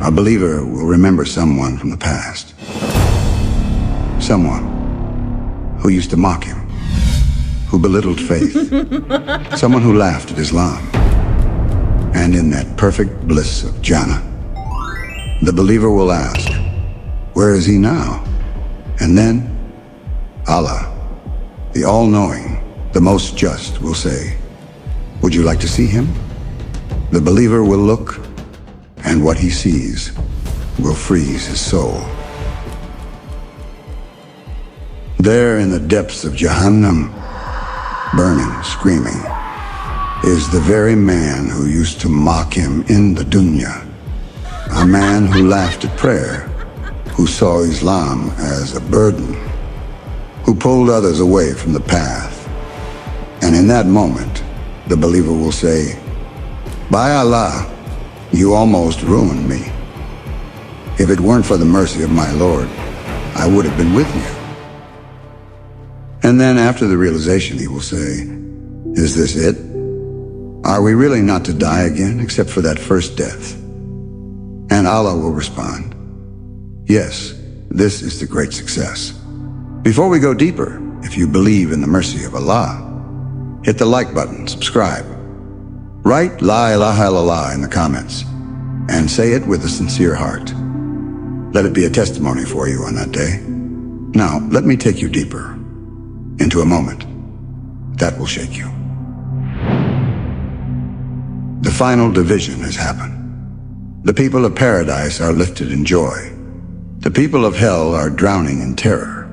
A believer will remember someone from the past. Someone who used to mock him, who belittled faith, someone who laughed at Islam. And in that perfect bliss of Jannah, the believer will ask, where is he now? And then Allah, the all-knowing, the most just, will say, would you like to see him? The believer will look, and what he sees will freeze his soul. There in the depths of Jahannam, burning, screaming, is the very man who used to mock him in the dunya. A man who laughed at prayer, who saw Islam as a burden, who pulled others away from the path. And in that moment, the believer will say, by Allah, you almost ruined me. If it weren't for the mercy of my Lord, I would have been with you. And then after the realization, he will say, is this it? Are we really not to die again except for that first death? And Allah will respond, yes, this is the great success. Before we go deeper, if you believe in the mercy of Allah, hit the like button, subscribe. Write La ilaha illallah in the comments and say it with a sincere heart. Let it be a testimony for you on that day. Now, let me take you deeper into a moment that will shake you. The final division has happened. The people of paradise are lifted in joy. The people of hell are drowning in terror.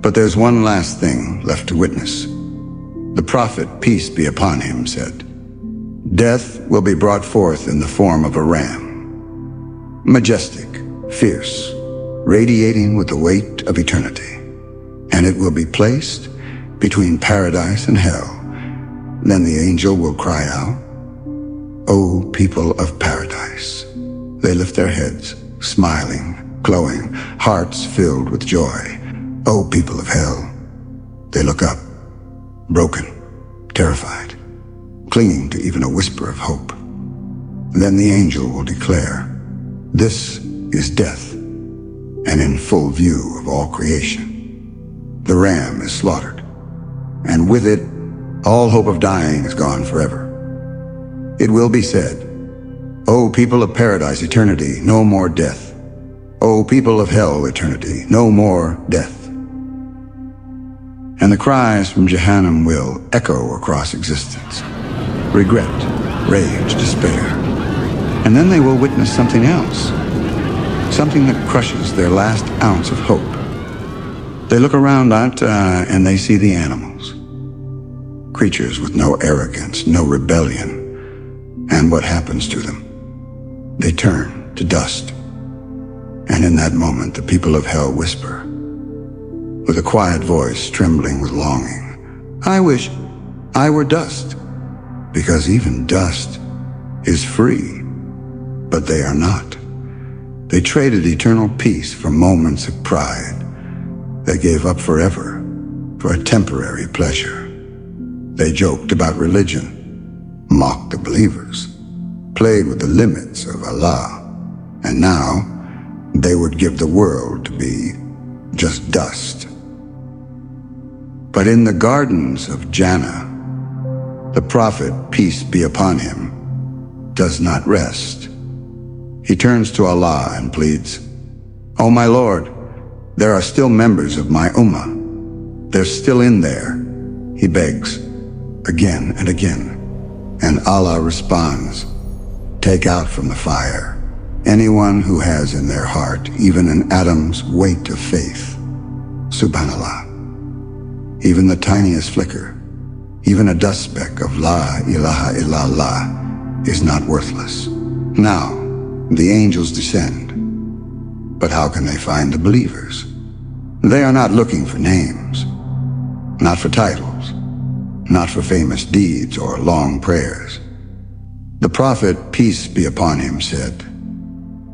But there's one last thing left to witness. The prophet, peace be upon him, said, death will be brought forth in the form of a ram, majestic, fierce, radiating with the weight of eternity, and it will be placed between paradise and hell. Then the angel will cry out, O people of paradise. They lift their heads, smiling, glowing, hearts filled with joy. O people of hell. They look up, broken, terrified, clinging to even a whisper of hope. Then the angel will declare, this is death, and in full view of all creation. The ram is slaughtered, and with it, all hope of dying is gone forever. It will be said, O people of paradise, eternity, no more death. O people of hell, eternity, no more death. And the cries from Jahannam will echo across existence. Regret, rage, despair. And then they will witness something else. Something that crushes their last ounce of hope. They look around and they see the animals. Creatures with no arrogance, no rebellion. And what happens to them? They turn to dust. And in that moment, the people of hell whisper, with a quiet voice trembling with longing, I wish I were dust, because even dust is free. But they are not. They traded eternal peace for moments of pride. They gave up forever for a temporary pleasure. They joked about religion, mocked the believers, played with the limits of Allah, and now they would give the world to be just dust. But in the gardens of Jannah, the prophet, peace be upon him, does not rest. He turns to Allah and pleads, O my Lord, there are still members of my ummah. They're still in there. He begs again and again. And Allah responds, take out from the fire anyone who has in their heart even an atom's weight of faith. Subhanallah. Even the tiniest flicker, even a dust speck of La ilaha illallah is not worthless. Now, the angels descend. But how can they find the believers? They are not looking for names, not for titles, not for famous deeds or long prayers. The prophet, peace be upon him, said,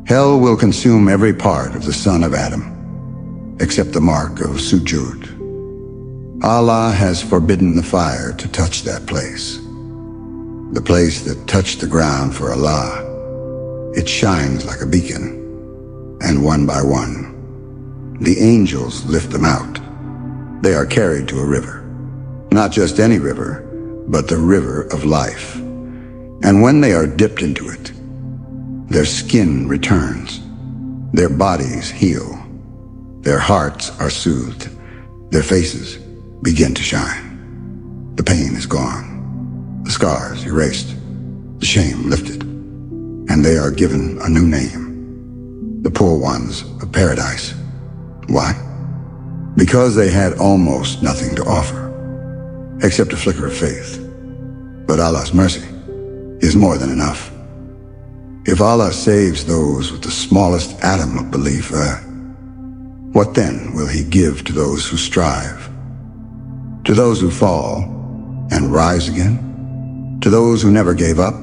hell will consume every part of the son of Adam, except the mark of sujud. Allah has forbidden the fire to touch that place, the place that touched the ground for Allah. It shines like a beacon, and one by one, the angels lift them out. They are carried to a river, not just any river, but the river of life. And when they are dipped into it, their skin returns, their bodies heal, their hearts are soothed, their faces begin to shine. The pain is gone, the scars erased, the shame lifted, and they are given a new name, the poor ones of paradise. Why? Because they had almost nothing to offer, except a flicker of faith. But Allah's mercy is more than enough. If Allah saves those with the smallest atom of belief, what then will He give to those who strive? To those who fall and rise again? To those who never gave up?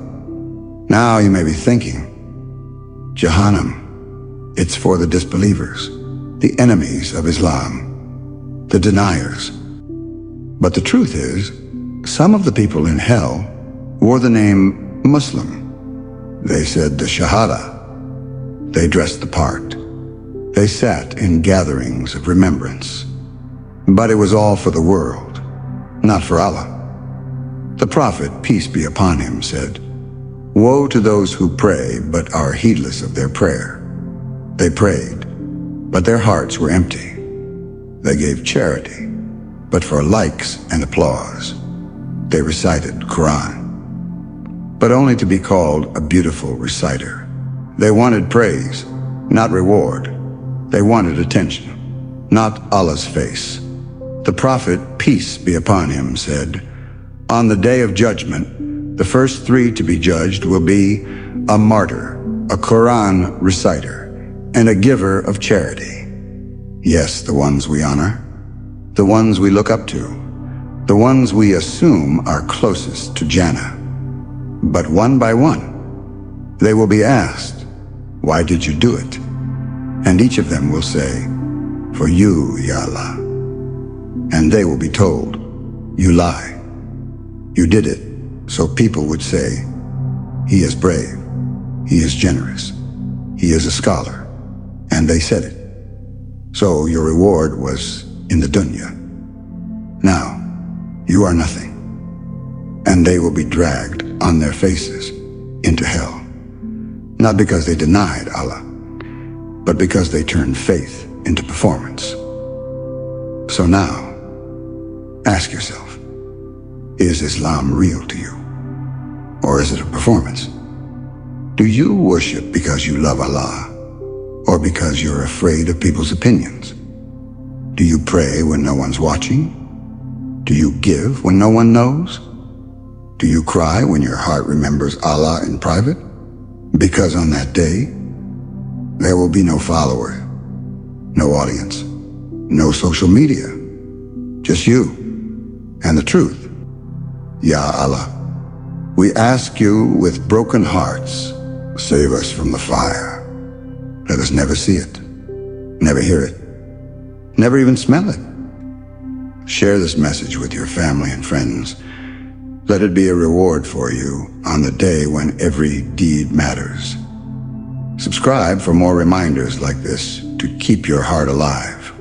Now you may be thinking, Jahannam, it's for the disbelievers, the enemies of Islam, the deniers. But the truth is, some of the people in hell wore the name Muslim. They said the Shahada. They dressed the part. They sat in gatherings of remembrance. But it was all for the world, not for Allah. The Prophet, peace be upon him, said, "Woe to those who pray but are heedless of their prayer. They prayed, but their hearts were empty. They gave charity, but for likes and applause. They recited Quran, but only to be called a beautiful reciter. They wanted praise, not reward. They wanted attention, not Allah's face." The Prophet, peace be upon him, said, "On the day of judgment, the first three to be judged will be a martyr, a Quran reciter, and a giver of charity. Yes, the ones we honor, the ones we look up to, the ones we assume are closest to Jannah. But one by one, they will be asked, 'Why did you do it?' And each of them will say, 'For you, Ya Allah.' And they will be told, 'You lie. You did it so people would say, he is brave, he is generous, he is a scholar.' And they said it. So your reward was in the dunya. Now, you are nothing. And they will be dragged on their faces into hell, not because they denied Allah, but because they turned faith into performance. So now, ask yourself, is Islam real to you? Or is it a performance? Do you worship because you love Allah, or because you're afraid of people's opinions? Do you pray when no one's watching? Do you give when no one knows? Do you cry when your heart remembers Allah in private? Because on that day, there will be no follower, no audience, no social media, just you and the truth. Ya Allah, we ask you with broken hearts, save us from the fire. Let us never see it, never hear it, never even smell it. Share this message with your family and friends. Let it be a reward for you on the day when every deed matters. Subscribe for more reminders like this to keep your heart alive.